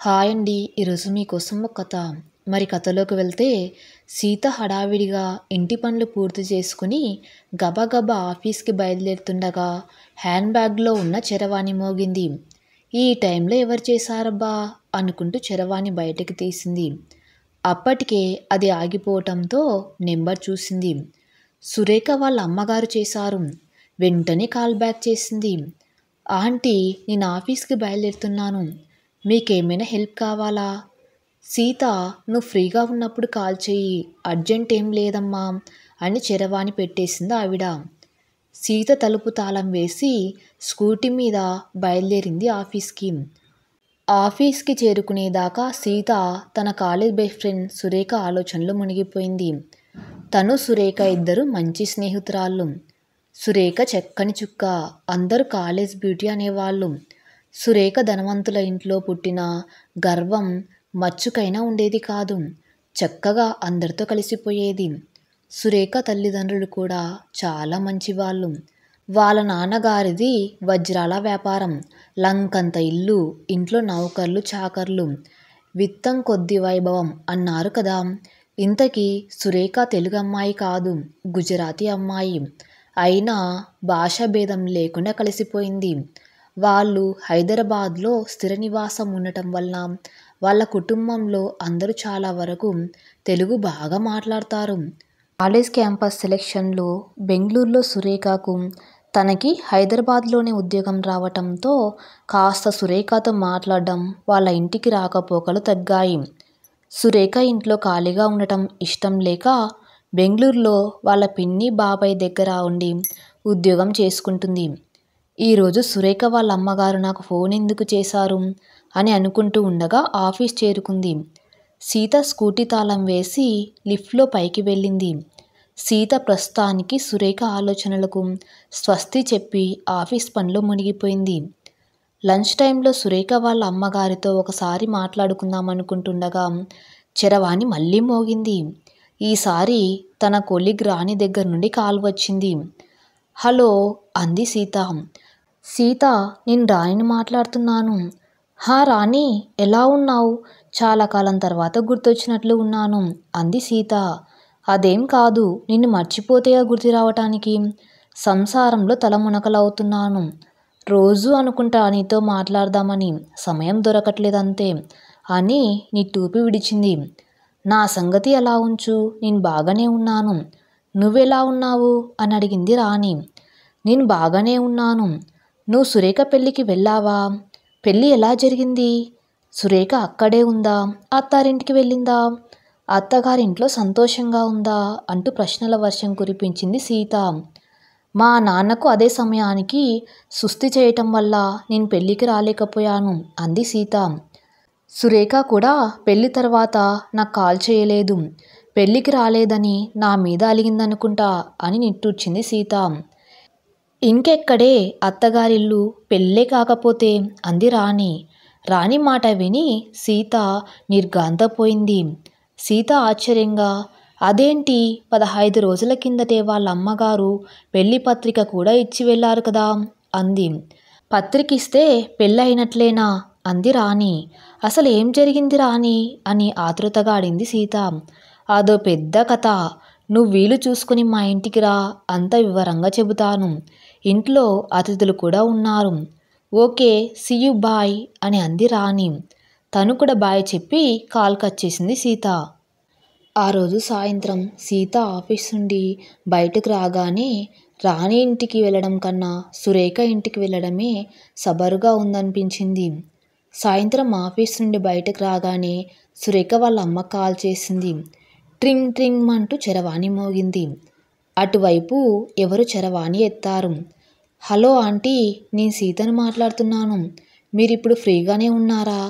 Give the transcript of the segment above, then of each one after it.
Hi అండి. ఈరోజు మీకోసం ఒక కథ. కథలోకి వెళ్తే సీత హడావిడిగా ఇంటి పనులు పూర్తి చేసుకుని గబగబా ఆఫీస్కి బయలుదేరుతుండగా హ్యాండ్ బ్యాగ్లో ఉన్న చరవాణి మోగింది. ఈ టైంలో ఎవరు చేశారబ్బా అనుకుంటూ చరవాణి బయటకు తీసింది. అప్పటికే అది ఆగిపోవటంతో నెంబర్ చూసింది. సురేఖ వాళ్ళ అమ్మగారు చేశారు. వెంటనే కాల్ బ్యాక్ చేసింది. ఆంటీ, నేను ఆఫీస్కి బయలుదేరుతున్నాను. మీకేమైనా హెల్ప్ కావాలా? సీత, నువ్వు ఫ్రీగా ఉన్నప్పుడు కాల్ చెయ్యి, అర్జెంట్ ఏం లేదమ్మా అని చరవాణి పెట్టేసింది ఆవిడ. సీత తలుపు తాళం వేసి స్కూటీ మీద బయలుదేరింది ఆఫీస్కి. ఆఫీస్కి చేరుకునేదాకా సీత తన కాలేజ్ బెస్ట్ ఫ్రెండ్ సురేఖ ఆలోచనలో మునిగిపోయింది. తను సురేఖ ఇద్దరు మంచి స్నేహితురాళ్ళు. సురేఖ చక్కని చుక్క, అందరూ కాలేజ్ బ్యూటీ అనేవాళ్ళు. సురేఖ ధనవంతుల ఇంట్లో పుట్టిన గర్వం మచ్చుకైనా ఉండేది కాదు. చక్కగా అందరితో కలిసిపోయేది. సురేఖ తల్లిదండ్రులు కూడా చాలా మంచివాళ్ళు. వాళ్ళ నాన్నగారిది వజ్రాల వ్యాపారం, లంకంత ఇల్లు, ఇంట్లో నౌకర్లు చాకర్లు. విత్తం కొద్ది వైభవం అన్నారు కదా. ఇంతకీ సురేఖ తెలుగు అమ్మాయి కాదు, గుజరాతీ అమ్మాయి. అయినా భాషా భేదం లేకుండా కలిసిపోయింది. వాళ్ళు హైదరాబాద్లో స్థిర నివాసం ఉండటం వల్ల వాళ్ళ కుటుంబంలో అందరూ చాలా వరకు తెలుగు బాగా మాట్లాడతారు. కాలేజ్ క్యాంపస్ సెలక్షన్లో బెంగళూరులో సురేఖకు, తనకి హైదరాబాద్లోనే ఉద్యోగం రావటంతో కాస్త సురేఖతో మాట్లాడడం, వాళ్ళ ఇంటికి రాకపోకలు తగ్గాయి. సురేఖ ఇంట్లో ఖాళీగా ఉండటం ఇష్టం లేక బెంగళూరులో వాళ్ళ పిన్ని బాబాయ్ దగ్గర ఉండి ఉద్యోగం చేసుకుంటుంది. ఈరోజు సురేఖ వాళ్ళ అమ్మగారు నాకు ఫోన్ ఎందుకు చేశారు అని అనుకుంటూ ఉండగా ఆఫీస్ చేరుకుంది. సీత స్కూటీ తాళం వేసి లిఫ్ట్లో పైకి వెళ్ళింది. సీత ప్రస్తుతానికి సురేఖ ఆలోచనలకు స్వస్తి చెప్పి ఆఫీస్ పనిలో మునిగిపోయింది. లంచ్ టైంలో సురేఖ వాళ్ళ అమ్మగారితో ఒకసారి మాట్లాడుకుందాం అనుకుంటుండగా చరవాణి మళ్ళీ మోగింది. ఈసారి తన కొలీగ్ రాణి దగ్గర నుండి కాల్ వచ్చింది. హలో అంది సీత. సీత, నేను రాణిని మాట్లాడుతున్నాను. హా రాణి, ఎలా ఉన్నావు? చాలా కాలం తర్వాత గుర్తొచ్చినట్లు ఉన్నాను అంది సీత. అదేం కాదు, నిన్ను మర్చిపోతేగా గుర్తు రావటానికి. సంసారంలో తలమునకలవుతున్నాను. రోజూ అనుకుంటా నీతో మాట్లాడదామని, సమయం దొరకట్లేదంతే అని నిట్టూపి విడిచింది. నా సంగతి అలా ఉంచు, నేను బాగానే ఉన్నాను. నువ్వెలా ఉన్నావు అని అడిగింది రాణి. నేను బాగానే ఉన్నాను. నువ్వు సురేఖ పెళ్ళికి వెళ్ళావా? పెళ్ళి ఎలా జరిగింది? సురేఖ అక్కడే ఉందా, అత్తారింటికి వెళ్ళిందా? అత్తగారింట్లో సంతోషంగా ఉందా అంటూ ప్రశ్నల వర్షం కురిపించింది సీత. మా నాన్నకు అదే సమయానికి సుస్థి చేయటం వల్ల నేను పెళ్ళికి రాలేకపోయాను అంది సీత. సురేఖ కూడా పెళ్లి తర్వాత నాకు కాల్ చేయలేదు, పెళ్ళికి రాలేదని నా మీద అలిగిందనుకుంటా అని నిట్టూర్చింది సీత. ఇంకెక్కడే అత్తగారిల్లు, పెళ్ళే కాకపోతే అంది రాణి. రాణి మాట విని సీత నిర్ఘాంతపోయింది. సీత ఆశ్చర్యంగా, అదేంటి, 15 రోజుల కిందటే వాళ్ళ అమ్మగారు పెళ్లి పత్రిక కూడా ఇచ్చి వెళ్ళారు కదా అంది. పత్రిక ఇస్తే పెళ్ళయినట్లేనా అంది రాణి. అసలు ఏం జరిగింది రాణి అని ఆతృతగా అడిగింది సీత. అదో పెద్ద కథ. నువ్వు వీలు చూసుకుని మా ఇంటికి రా, అంత వివరంగా చెబుతాను. ఇంట్లో అతిథులు కూడా ఉన్నారు. ఓకే, సీ యూ, బాయ్ అని అంది రాణి. తను కూడా బాయ్ చెప్పి కాల్ కట్ చేసింది సీత. ఆ రోజు సాయంత్రం సీత ఆఫీస్ నుండి బయటకు రాగానే రాణి ఇంటికి వెళ్ళడం కన్నా సురేఖ ఇంటికి వెళ్ళడమే సబరుగా ఉందనిపించింది. సాయంత్రం ఆఫీస్ నుండి బయటకు రాగానే సురేఖ వాళ్ళ అమ్మ కాల్ చేసింది. ట్రింగ్ ట్రింగ్ అంటూ చరవాణి మోగింది. అటువైపు ఎవరు చరవాణి ఎత్తారు. హలో ఆంటీ, నేను సీతను మాట్లాడుతున్నాను. మీరిప్పుడు ఫ్రీగానే ఉన్నారా?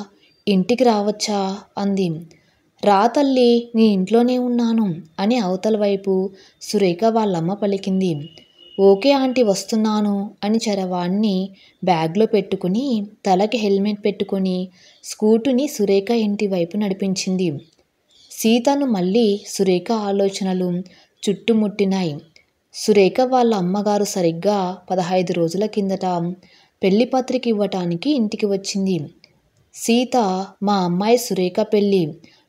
ఇంటికి రావచ్చా అంది. రా తల్లి, నీ ఇంట్లోనే ఉన్నాను అని అవతల వైపు సురేఖ వాళ్ళమ్మ పలికింది. ఓకే ఆంటీ, వస్తున్నాను అని చరవాణిని బ్యాగ్లో పెట్టుకుని తలకి హెల్మెట్ పెట్టుకొని స్కూటీని సురేఖ ఇంటి వైపు నడిపించింది. సీతను మళ్ళీ సురేఖ ఆలోచనలు చుట్టుముట్టినాయి. సురేఖ వాళ్ళ అమ్మగారు సరిగ్గా 15 రోజుల కిందట పెళ్లి పత్రిక ఇవ్వటానికి ఇంటికి వచ్చింది. సీత మా అమ్మాయి సురేఖ పెళ్ళి,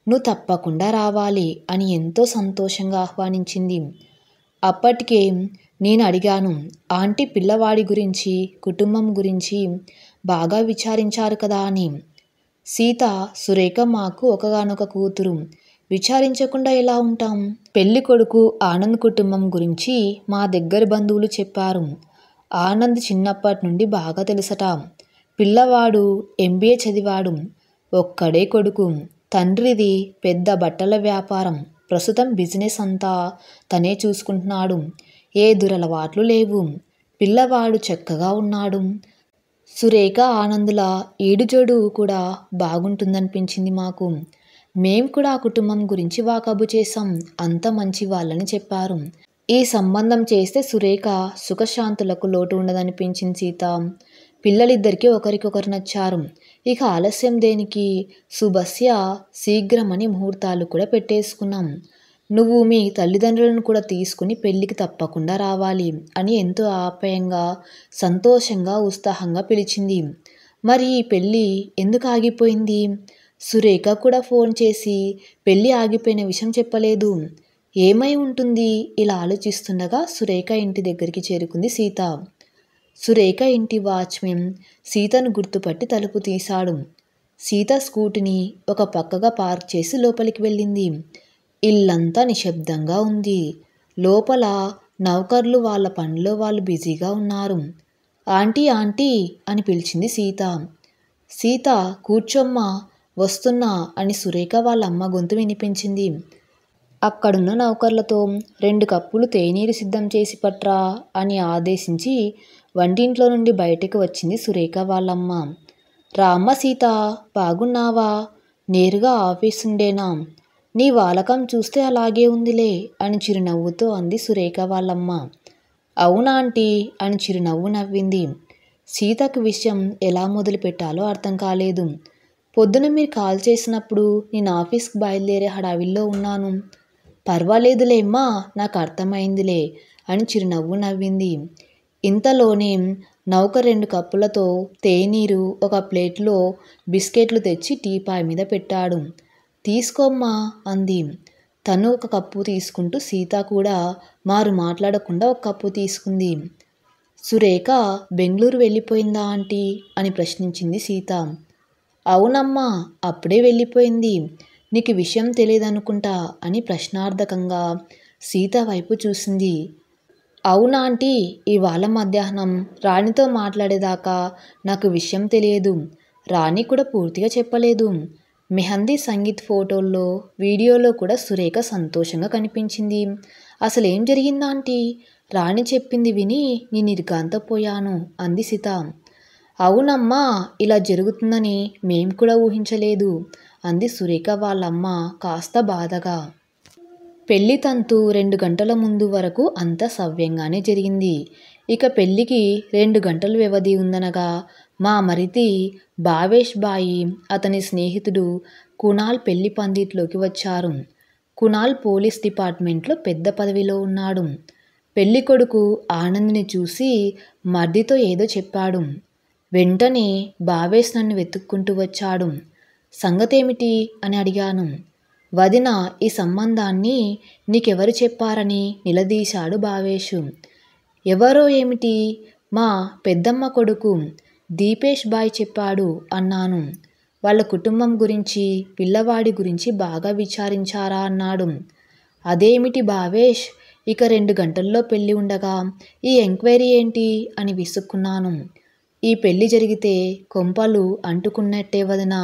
నువ్వు తప్పకుండా రావాలి అని ఎంతో సంతోషంగా ఆహ్వానించింది. అప్పటికే నేను అడిగాను, ఆంటీ పిల్లవాడి గురించి కుటుంబం గురించి బాగా విచారించారు కదా అని. సీత, సురేఖ మాకు ఒకగానొక కూతురు, విచారించకుండా ఎలా ఉంటాం? పెళ్లి కొడుకు ఆనంద్ కుటుంబం గురించి మా దగ్గర బంధువులు చెప్పారు. ఆనంద్ చిన్నప్పటి నుండి బాగా తెలుసట. పిల్లవాడు MBA చదివాడు. ఒక్కడే కొడుకు. తండ్రిది పెద్ద బట్టల వ్యాపారం. ప్రస్తుతం బిజినెస్ అంతా తనే చూసుకుంటున్నాడు. ఏ దురలవాట్లు లేవు. పిల్లవాడు చక్కగా ఉన్నాడు. సురేఖ ఆనందుల ఈడుజోడు కూడా బాగుంటుందనిపించింది మాకు. మేం కూడా ఆ కుటుంబం గురించి వాకబు చేశాం. అంత మంచి వాళ్ళని చెప్పారు. ఈ సంబంధం చేస్తే సురేఖ సుఖశాంతులకు లోటు ఉండదనిపించింది సీత. పిల్లలిద్దరికీ ఒకరికొకరు నచ్చారు. ఇక ఆలస్యం దేనికి? శుభస్య శీఘ్రమని ముహూర్తాలు కూడా పెట్టేసుకున్నాం. నువ్వు మీ తల్లిదండ్రులను కూడా తీసుకుని పెళ్ళికి తప్పకుండా రావాలి అని ఎంతో ఆప్యాయంగా, సంతోషంగా, ఉత్సాహంగా పిలిచింది. మరి ఈ పెళ్ళి ఎందుకు ఆగిపోయింది? సురేఖ కూడా ఫోన్ చేసి పెళ్ళి ఆగిపోయిన విషయం చెప్పలేదు. ఏమై ఉంటుంది? ఇలా ఆలోచిస్తుండగా సురేఖ ఇంటి దగ్గరికి చేరుకుంది సీత. సురేఖ ఇంటి వాచ్మెన్ సీతను గుర్తుపట్టి తలుపు తీశాడు. సీత స్కూటీని ఒక పక్కగా పార్క్ చేసి లోపలికి వెళ్ళింది. ఇల్లంతా నిశ్శబ్దంగా ఉంది. లోపల నౌకర్లు వాళ్ళ పనిలో వాళ్ళు బిజీగా ఉన్నారు. ఆంటీ ఆంటీ అని పిలిచింది సీత. సీత, కూర్చోమ్మా, వస్తున్నా అని సురేఖ వాళ్ళ అమ్మ గొంతు వినిపించింది. అక్కడున్న నౌకర్లతో 2 కప్పులు తేనీరు సిద్ధం చేసి పట్రా అని ఆదేశించి వంటింట్లో నుండి బయటకు వచ్చింది సురేఖ వాళ్ళమ్మ. రామ్మ సీత, బాగున్నావా? నేరుగా ఆఫీసుండేనా? నీ వాలకం చూస్తే అలాగే ఉందిలే అని చిరునవ్వుతో అంది సురేఖ వాళ్ళమ్మ. అవునా ఆంటీ అని చిరునవ్వు నవ్వింది. సీతకు విషయం ఎలా మొదలు పెట్టాలో అర్థం కాలేదు. పొద్దున మీరు కాల్ చేసినప్పుడు నేను ఆఫీస్కి బయలుదేరే హడావిల్లో ఉన్నాను. పర్వాలేదులేమ్మా, నాకు అర్థమైందిలే అని చిరునవ్వు నవ్వింది. ఇంతలోనే నౌకర్ 2 కప్పులతో తేనీరు, ఒక ప్లేట్లో బిస్కెట్లు తెచ్చి టీపాయ్ మీద పెట్టాడు. తీసుకోమ్మా అంది. తను ఒక కప్పు తీసుకుంటూ సీత కూడా మారు మాట్లాడకుండా ఒక కప్పు తీసుకుంది. సురేఖ బెంగళూరు వెళ్ళిపోయిందా ఆంటీ అని ప్రశ్నించింది సీత. అవునమ్మా, అప్పుడే వెళ్ళిపోయింది. నీకు విషయం తెలియదనుకుంటా అని ప్రశ్నార్థకంగా సీత వైపు చూసింది. అవునా ఆంటీ, ఇవాళ మధ్యాహ్నం రాణితో మాట్లాడేదాకా నాకు విషయం తెలియదు. రాణి కూడా పూర్తిగా చెప్పలేదు. మెహందీ సంగీత్ ఫోటోల్లో, వీడియోలో కూడా సురేఖ సంతోషంగా కనిపించింది. అసలేం జరిగిందా ఆంటీ? రాణి చెప్పింది విని నేను నిర్ఘాంతపోయాను అంది సీత. అవునమ్మా, ఇలా జరుగుతుందని మేం కూడా ఊహించలేదు అంది సురేఖ వాళ్ళమ్మ కాస్త బాధగా. పెళ్లి తంతు 2 గంటల ముందు వరకు అంతా సవ్యంగానే జరిగింది. ఇక పెళ్లికి 2 గంటల వ్యవధి ఉందనగా మా మరిది భావేష్ బాయి, అతని స్నేహితుడు కునాల్ పెళ్లి పందిట్లోకి వచ్చారు. కునాల్ పోలీస్ డిపార్ట్మెంట్లో పెద్ద పదవిలో ఉన్నాడు. పెళ్లి కొడుకు ఆనంద్ని చూసి మర్దితో ఏదో చెప్పాడు. వెంటనే భావేష్ నన్ను వెతుక్కుంటూ వచ్చాడు. సంగతేమిటి అని అడిగాను. వదిన, ఈ సంబంధాన్ని నీకెవరు చెప్పారని నిలదీశాడు భావేషు. ఎవరో ఏమిటి? మా పెద్దమ్మ కొడుకు దీపేష్ బాయ్ చెప్పాడు అన్నాను. వాళ్ళ కుటుంబం గురించి, పిల్లవాడి గురించి బాగా విచారించారా అన్నాడు. అదేమిటి భావేష్, ఇక 2 గంటల్లో పెళ్ళి ఉండగా ఈ ఎంక్వైరీ ఏంటి అని విసుక్కున్నాను. ఈ పెళ్ళి జరిగితే కొంపలు అంటుకున్నట్టే వదినా.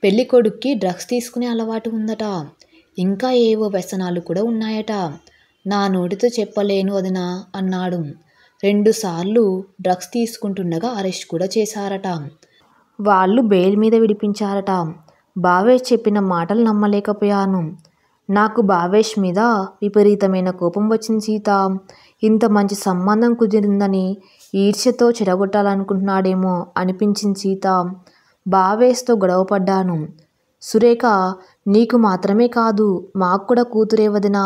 పెళ్లి కొడుక్కి డ్రగ్స్ తీసుకునే అలవాటు ఉందట. ఇంకా ఏవో వ్యసనాలు కూడా ఉన్నాయట. నా నోటితో చెప్పలేను వదినా అన్నాడు. 2 సార్లు డ్రగ్స్ తీసుకుంటుండగా అరెస్ట్ కూడా చేశారట. వాళ్ళు బెయిల్ మీద విడిపించారట. భావేష్ చెప్పిన మాటలు నమ్మలేకపోయాను. నాకు భావేష్ మీద విపరీతమైన కోపం వచ్చింది సీత. ఇంత మంచి సంబంధం కుదిరిందని ఈర్ష్యతో చెడగొట్టాలనుకుంటున్నాడేమో అనిపించింది సీత. భావేష్తో గొడవపడ్డాను. సురేఖ, నీకు మాత్రమే కాదు మాకు కూడా కూతురే వదినా.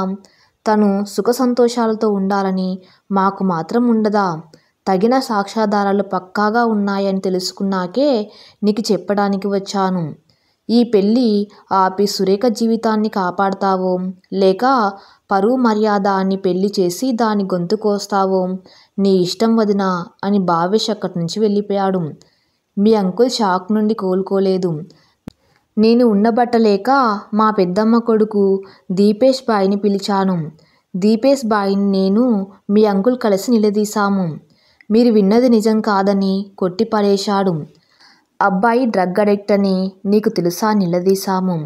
తను సుఖ సంతోషాలతో ఉండాలని మాకు మాత్రం ఉండదా? తగిన సాక్ష్యాధారాలు పక్కాగా ఉన్నాయని తెలుసుకున్నాకే నీకు చెప్పడానికి వచ్చాను. ఈ పెళ్ళి ఆపి సురేఖ జీవితాన్ని కాపాడతావో, లేక పరువు మర్యాద అని పెళ్లి చేసి దాని గొంతు కోస్తావో నీ ఇష్టం వదినా అని భావేష్ అక్కడి నుంచి వెళ్ళిపోయాడు. మీ అంకుల్ షాక్ నుండి కోలుకోలేదు. నేను ఉండబట్టలేక మా పెద్దమ్మ కొడుకు దీపేష్ బాయిని పిలిచాను. దీపేష్ బాయిని నేను మీ అంకుల్ కలిసి నిలదీశాము. మీరు విన్నది నిజం కాదని కొట్టి పడేశాడు. అబ్బాయి డ్రగ్ అడిక్ట్ అని నీకు తెలుసా నిలదీశాము.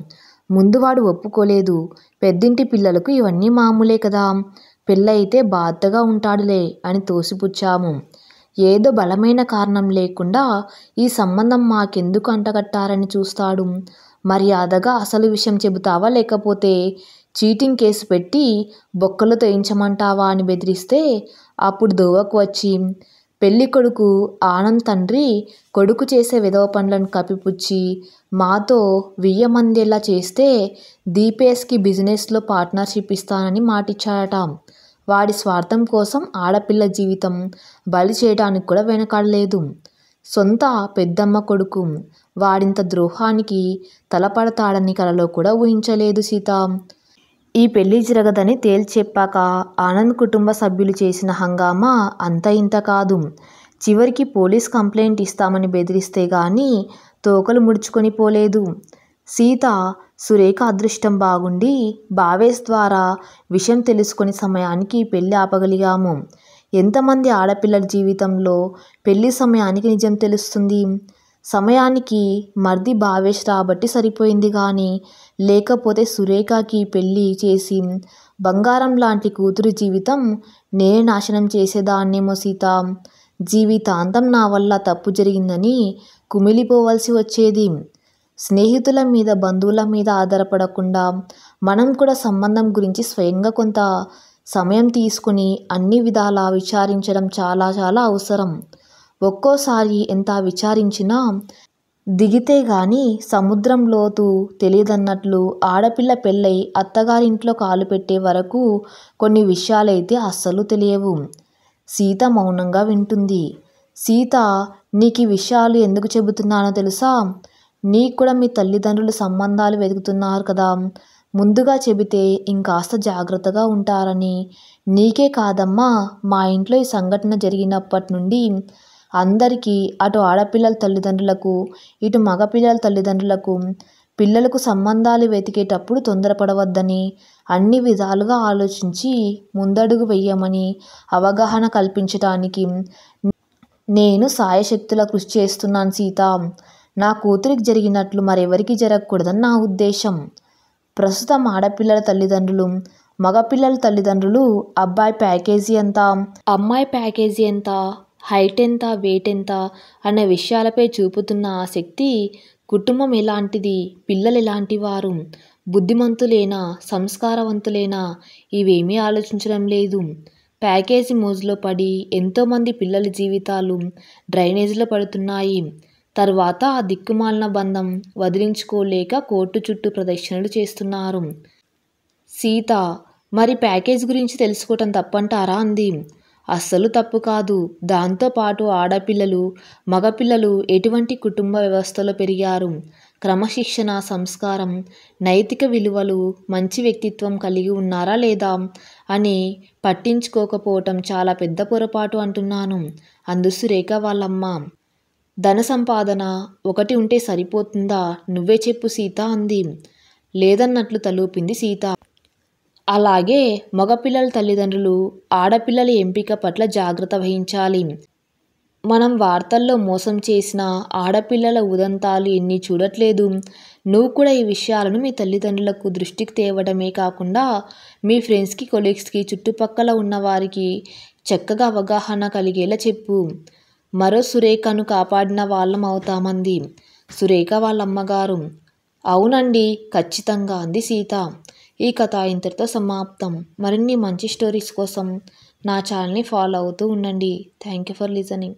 ముందు వాడు ఒప్పుకోలేదు. పెద్దింటి పిల్లలకు ఇవన్నీ మామూలే కదా, పెళ్ళయితే బాధగా ఉంటాడులే అని తోసిపుచ్చాము. ఏదో బలమైన కారణం లేకుండా ఈ సంబంధం మాకెందుకు అంటగట్టారని చూస్తాడు. మర్యాదగా అసలు విషయం చెబుతావా, లేకపోతే చీటింగ్ కేసు పెట్టి బొక్కలు తోయించమంటావా అని బెదిరిస్తే అప్పుడు దోవకు వచ్చి పెళ్లి కొడుకు ఆనంద్ తండ్రి కొడుకు చేసే వెధవ పనులను కప్పిపుచ్చి మాతో వియ్యమందేలా చేస్తే దీపేష్కి బిజినెస్లో పార్ట్నర్షిప్ ఇస్తానని మాటిచ్చాడట. వాడి స్వార్థం కోసం ఆడపిల్ల జీవితం బలి చేయడానికి కూడా వెనకాడలేదు. సొంత పెద్దమ్మ కొడుకు వాడింత ద్రోహానికి తలపడతాడని కలలో కూడా ఊహించలేదు సీత. ఈ పెళ్లి జరగదని తేల్చెప్పాక ఆనంద్ కుటుంబ సభ్యులు చేసిన హంగామా అంత ఇంత కాదు. చివరికి పోలీస్ కంప్లైంట్ ఇస్తామని బెదిరిస్తే గానీ తోకలు ముడుచుకొని పోలేదు. సీత, సురేఖ అదృష్టం బాగుండి భావేష్ ద్వారా విషయం తెలుసుకునే సమయానికి ఈ పెళ్లి ఆపగలిగాము. ఎంతమంది ఆడపిల్లల జీవితంలో పెళ్లి సమయానికి నిజం తెలుస్తుంది. సమయానికి మర్ది భావేష్ రాబట్టి సరిపోయింది కానీ, లేకపోతే సురేఖకి పెళ్లి చేసి బంగారం లాంటి కూతురు జీవితం నేనే నాశనం చేసేదాన్నేమో సీత. జీవితాంతం నా వల్ల తప్పు జరిగిందని కుమిలిపోవలసి వచ్చేది. స్నేహితుల మీద, బంధువుల మీద ఆధారపడకుండా మనం కూడా సంబంధం గురించి స్వయంగా కొంత సమయం తీసుకుని అన్ని విధాలా విచారించడం చాలా చాలా అవసరం. ఒక్కోసారి ఎంత విచారించినా దిగితే గాని సముద్రం లోతు తెలియదన్నట్లు ఆడపిల్ల పెళ్ళై అత్తగారింట్లో కాలు పెట్టే వరకు కొన్ని విషయాలైతే అస్సలు తెలియవు. సీత మౌనంగా వింటుంది. సీత, నీకు ఈ విషయాలు ఎందుకు చెబుతున్నానో తెలుసా? నీకు కూడా మీ తల్లిదండ్రులు సంబంధాలు వెతుకుతున్నారు కదా, ముందుగా చెబితే ఇంకాస్త జాగ్రత్తగా ఉంటారని. నీకే కాదమ్మా, మా ఇంట్లో ఈ సంఘటన జరిగినప్పటి నుండి అందరికీ, అటు ఆడపిల్లల తల్లిదండ్రులకు ఇటు మగపిల్లల తల్లిదండ్రులకు పిల్లలకు సంబంధాలు వెతికేటప్పుడు తొందరపడవద్దని, అన్ని విధాలుగా ఆలోచించి ముందడుగు వెయ్యమని అవగాహన కల్పించటానికి నేను సాయశక్తులా కృషి చేస్తున్నాను సీత. నా కూతురికి జరిగినట్లు మరెవరికి జరగకూడదని నా ఉద్దేశం. ప్రస్తుతం ఆడపిల్లల తల్లిదండ్రులు, మగపిల్లల తల్లిదండ్రులు అబ్బాయి ప్యాకేజీ ఎంత, అమ్మాయి ప్యాకేజీ ఎంత, హైట్ ఎంత, వెయిట్ ఎంత అనే విషయాలపై చూపుతున్న ఆసక్తి, కుటుంబం ఎలాంటిది, పిల్లలు ఎలాంటి వారు, బుద్ధిమంతులేనా, సంస్కారవంతులేనా, ఇవేమీ ఆలోచించడం లేదు. ప్యాకేజీ మోజులో పడి ఎంతోమంది పిల్లల జీవితాలు డ్రైనేజీలో పడుతున్నాయి. తర్వాత ఆ దిక్కుమాలిన బంధం వదిలించుకోలేక కోర్టు చుట్టూ ప్రదక్షిణలు చేస్తున్నారు. సీత, మరి ప్యాకేజ్ గురించి తెలుసుకోవటం తప్పంటారా అంది. అస్సలు తప్పు కాదు. దాంతోపాటు ఆడపిల్లలు, మగపిల్లలు ఎటువంటి కుటుంబ వ్యవస్థలో పెరిగారు, క్రమశిక్షణ, సంస్కారం, నైతిక విలువలు, మంచి వ్యక్తిత్వం కలిగి ఉన్నారా లేదా అని పట్టించుకోకపోవటం చాలా పెద్ద పొరపాటు అంటున్నాను అందు సురేఖ వాళ్ళమ్మ. ధన సంపాదన ఒకటి ఉంటే సరిపోతుందా, నువ్వే చెప్పు సీత అంది. లేదన్నట్లు తలూపింది సీత. అలాగే మగపిల్లల తల్లిదండ్రులు ఆడపిల్లల ఎంపిక పట్ల జాగ్రత్త వహించాలి. మనం వార్తల్లో మోసం చేసిన ఆడపిల్లల ఉదంతాలు ఎన్ని చూడట్లేదు. నువ్వు కూడా ఈ విషయాలను మీ తల్లిదండ్రులకు దృష్టికి తేవడమే కాకుండా మీ ఫ్రెండ్స్కి, కొలీగ్స్కి, చుట్టుపక్కల ఉన్న వారికి చక్కగా అవగాహన కలిగేలా చెప్పు. మరో సురేఖను కాపాడిన వాళ్ళం అవుతామంది సురేఖ వాళ్ళ అమ్మగారు. అవునండి, ఖచ్చితంగా అంది సీత. ఈ కథ ఇంతటితో సమాప్తం. మరిన్ని మంచి స్టోరీస్ కోసం నా ఛానల్ని ఫాలో అవుతూ ఉండండి. Thank you for listening.